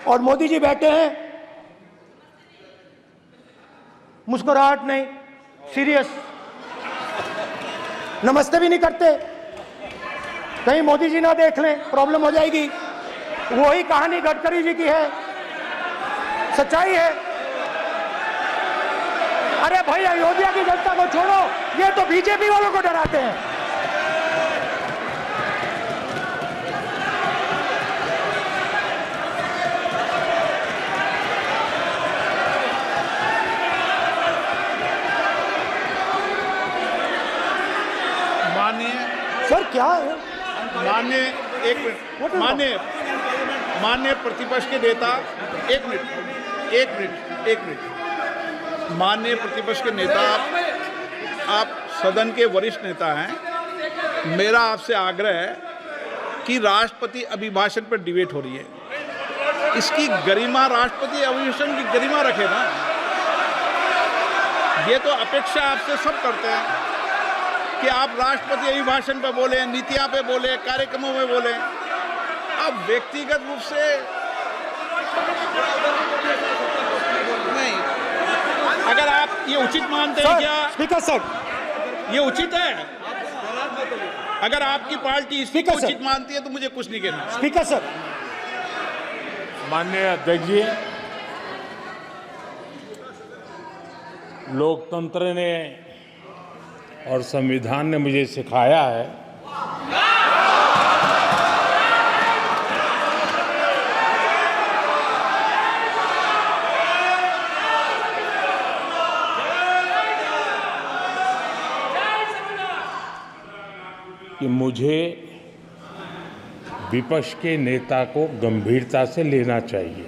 और मोदी जी बैठे हैं, मुस्कुराहट नहीं, सीरियस, नमस्ते भी नहीं करते। कहीं मोदी जी ना देख लें, प्रॉब्लम हो जाएगी। वही कहानी गडकरी जी की है, सच्चाई है। अरे भाई, अयोध्या की जनता को छोड़ो, ये तो बीजेपी वालों को डराते हैं। सर क्या है? माननीय, एक मिनट, माननीय प्रतिपक्ष के नेता, एक मिनट, माननीय प्रतिपक्ष के नेता, आप सदन के वरिष्ठ नेता हैं। मेरा आपसे आग्रह है कि राष्ट्रपति अभिभाषण पर डिबेट हो रही है, इसकी गरिमा, राष्ट्रपति अभिभाषण की गरिमा रखे ना। ये तो अपेक्षा आपसे सब करते हैं कि आप राष्ट्रपति अभिभाषण पे बोले, नीतियां पे बोले, कार्यक्रमों में बोले। अब व्यक्तिगत रूप से नहीं, अगर आप ये उचित मानते हैं क्या? स्पीकर सर, ये उचित है? अगर आपकी पार्टी इसको उचित मानती है तो मुझे कुछ नहीं कहना। Speaker sir. माननीय अध्यक्ष जी, लोकतंत्र ने और संविधान ने मुझे सिखाया है कि मुझे विपक्ष के नेता को गंभीरता से लेना चाहिए।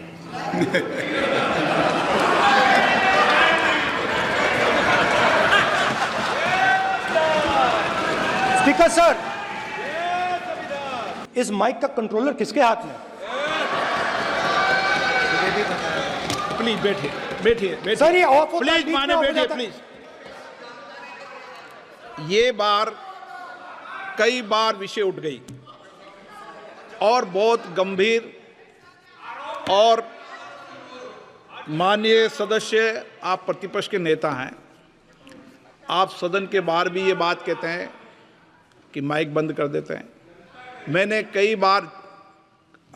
स्पीकर सर, इस माइक का कंट्रोलर किसके हाथ में? प्लीज बैठिए सर, ये ऑफ होता है, प्लीज, माने बैठिए प्लीज। ये बार कई बार विषय उठ गई और बहुत गंभीर, और माननीय सदस्य, आप प्रतिपक्ष के नेता हैं, आप सदन के बाहर भी ये बात कहते हैं कि माइक बंद कर देते हैं। मैंने कई बार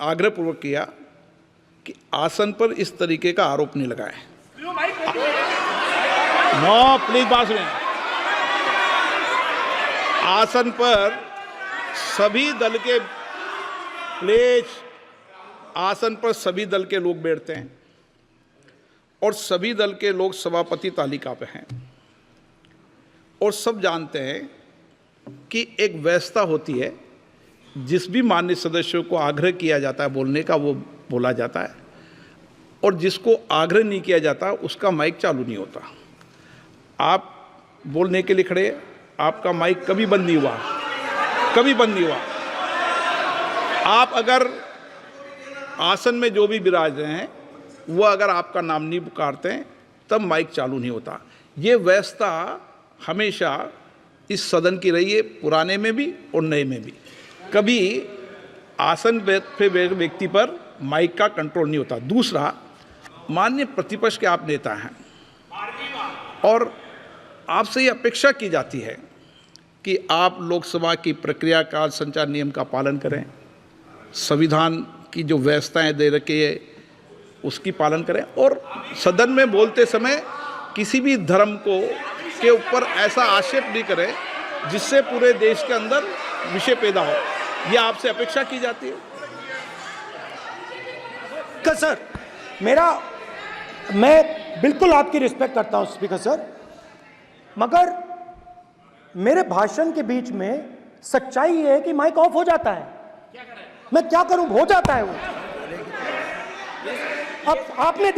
आग्रहपूर्वक किया कि आसन पर इस तरीके का आरोप नहीं लगाएं। नो, प्लीज बात सुनिए। आसन पर सभी दल के, प्लीज, आसन पर सभी दल के लोग बैठते हैं और सभी दल के लोग सभापति तालिका पे हैं, और सब जानते हैं कि एक व्यवस्था होती है, जिस भी माननीय सदस्यों को आग्रह किया जाता है बोलने का वो बोला जाता है, और जिसको आग्रह नहीं किया जाता उसका माइक चालू नहीं होता। आप बोलने के लिए खड़े, आपका माइक कभी बंद नहीं हुआ, कभी बंद नहीं हुआ। आप अगर आसन में जो भी विराज रहे हैं वो अगर आपका नाम नहीं पुकारते हैं तब माइक चालू नहीं होता। ये व्यवस्था हमेशा इस सदन की रही है, पुराने में भी और नए में भी। कभी आसन पे व्यक्ति पर माइक का कंट्रोल नहीं होता। दूसरा, माननीय प्रतिपक्ष के आप नेता हैं और आपसे ये अपेक्षा की जाती है कि आप लोकसभा की प्रक्रिया, काल संचार नियम का पालन करें, संविधान की जो व्यवस्थाएं दे रखी है उसकी पालन करें, और सदन में बोलते समय किसी भी धर्म को के ऊपर ऐसा आक्षेप नहीं करें जिससे पूरे देश के अंदर विषय पैदा हो। यह आपसे अपेक्षा की जाती है। सर, मैं बिल्कुल आपकी रिस्पेक्ट करता हूं स्पीकर सर, मगर मेरे भाषण के बीच में सच्चाई ये है कि माइक ऑफ हो जाता है। मैं क्या करूं, हो जाता है वो। अब आपने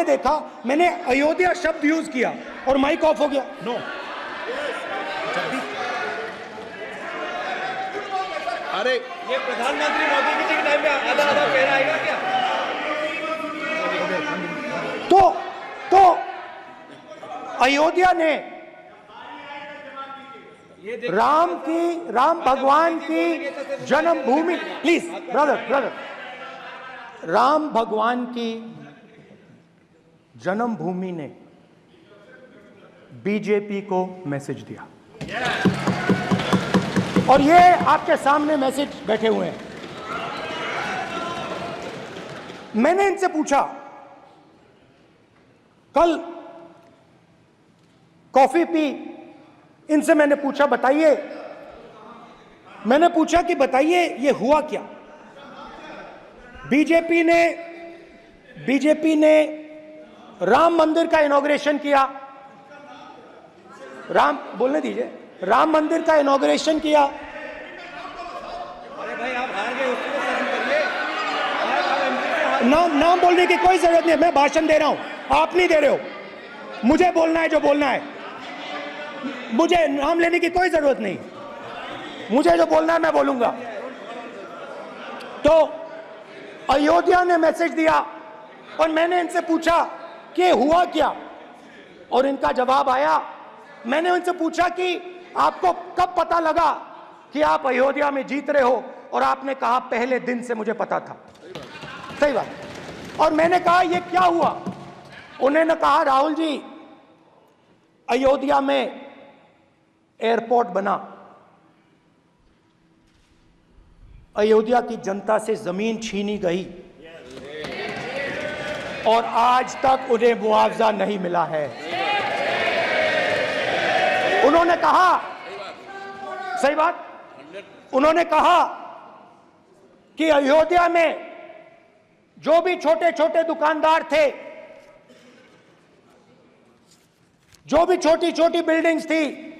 देखा मैंने अयोध्या शब्द यूज किया और माइक ऑफ हो गया। नो, अरे ये प्रधानमंत्री मोदी जी के टाइम में आधा पैर आएगा क्या? तो अयोध्या ने राम भगवान की जन्मभूमि, प्लीज ब्रदर, राम भगवान की जन्मभूमि ने बीजेपी को मैसेज दिया और ये आपके सामने मैसेज बैठे हुए हैं। मैंने इनसे पूछा, कल कॉफी पी, इनसे मैंने पूछा बताइए, मैंने पूछा कि बताइए ये हुआ क्या। बीजेपी ने राम मंदिर का इनॉग्रेशन किया, बोलने दीजिए, राम मंदिर का इनॉग्रेशन किया। अरे भाई आप हार गए, उसको शासन करिए। नाम बोलने की कोई जरूरत नहीं है, मैं भाषण दे रहा हूं, आप नहीं दे रहे हो। मुझे बोलना है जो बोलना है, मुझे नाम लेने की कोई जरूरत नहीं, मुझे जो बोलना है मैं बोलूंगा। तो अयोध्या ने मैसेज दिया और मैंने इनसे पूछा कि हुआ क्या, और इनका जवाब आया। मैंने उनसे पूछा कि आपको कब पता लगा कि आप अयोध्या में जीत रहे हो, और आपने कहा पहले दिन से मुझे पता था। सही बात। और मैंने कहा ये क्या हुआ, उन्होंने कहा राहुल जी अयोध्या में एयरपोर्ट बना, अयोध्या की जनता से जमीन छीनी गई और आज तक उन्हें मुआवजा नहीं मिला है। उन्होंने कहा, सही बात, उन्होंने कहा कि अयोध्या में जो भी छोटे छोटे दुकानदार थे, जो भी छोटी छोटी बिल्डिंग्स थी,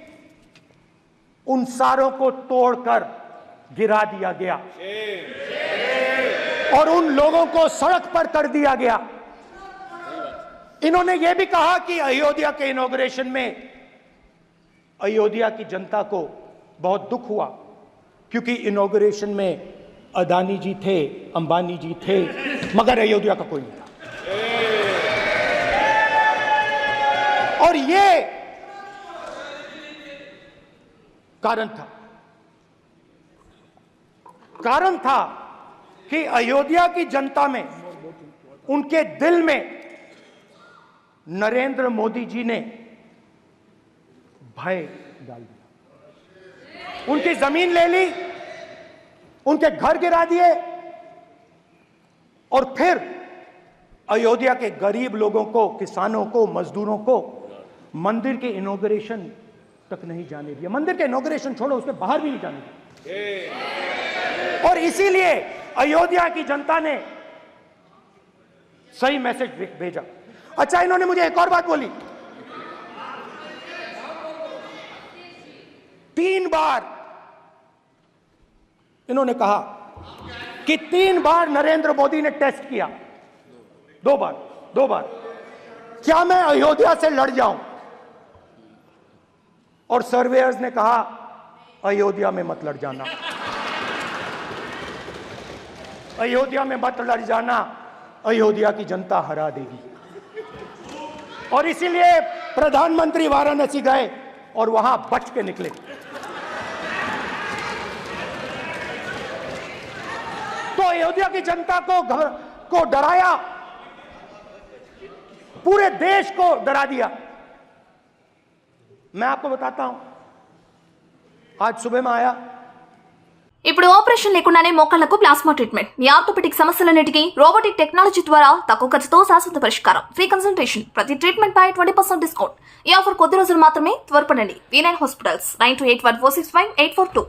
उन सारों को तोड़कर गिरा दिया गया और उन लोगों को सड़क पर कर दिया गया। इन्होंने यह भी कहा कि अयोध्या के इनॉग्रेशन में अयोध्या की जनता को बहुत दुख हुआ, क्योंकि इनॉग्रेशन में अदानी जी थे, अंबानी जी थे, मगर अयोध्या का कोई नहीं था। और ये कारण था कि अयोध्या की जनता में, उनके दिल में नरेंद्र मोदी जी ने भय डाल दिया। उनकी जमीन ले ली, उनके घर गिरा दिए, और फिर अयोध्या के गरीब लोगों को, किसानों को, मजदूरों को मंदिर के इनॉग्रेशन तक नहीं जाने दिया। मंदिर के इनॉग्रेशन छोड़ो, उसके बाहर भी नहीं जाने दिया। और इसीलिए अयोध्या की जनता ने सही मैसेज भेजा। अच्छा, इन्होंने मुझे एक और बात बोली, 3 बार इन्होंने कहा कि 3 बार नरेंद्र मोदी ने टेस्ट किया, 2 बार क्या मैं अयोध्या से लड़ जाऊं, और सर्वेयर्स ने कहा अयोध्या में मत लड़ जाना, अयोध्या में मत लड़ जाना, अयोध्या की जनता हरा देगी। और इसीलिए प्रधानमंत्री वाराणसी गए और वहां बच के निकले। तो अयोध्या की जनता को डराया, पूरे देश को डरा दिया। मैं आपको बताता हूं, आज सुबह में आया, ఇప్పుడు ఆపరేషన్ లేకుండానే మోకాళ్లకు ప్లాస్మా ట్రీట్మెంట్, మీ ఆర్థోపెడిక్ సమస్యలన్నిటికీ రోబోటిక్ టెక్నాలజీ ద్వారా తక్కువ ఖర్చుతో శాశ్వత పరిష్కారం, ఫ్రీ కన్సల్టేషన్, ప్రతి ట్రీట్మెంట్ పై 20% డిస్కౌంట్. ఈ ఆఫర్ కొద్ది రోజులు మాత్రమే, త్వరపడండి. V9 hospitals 9281465842.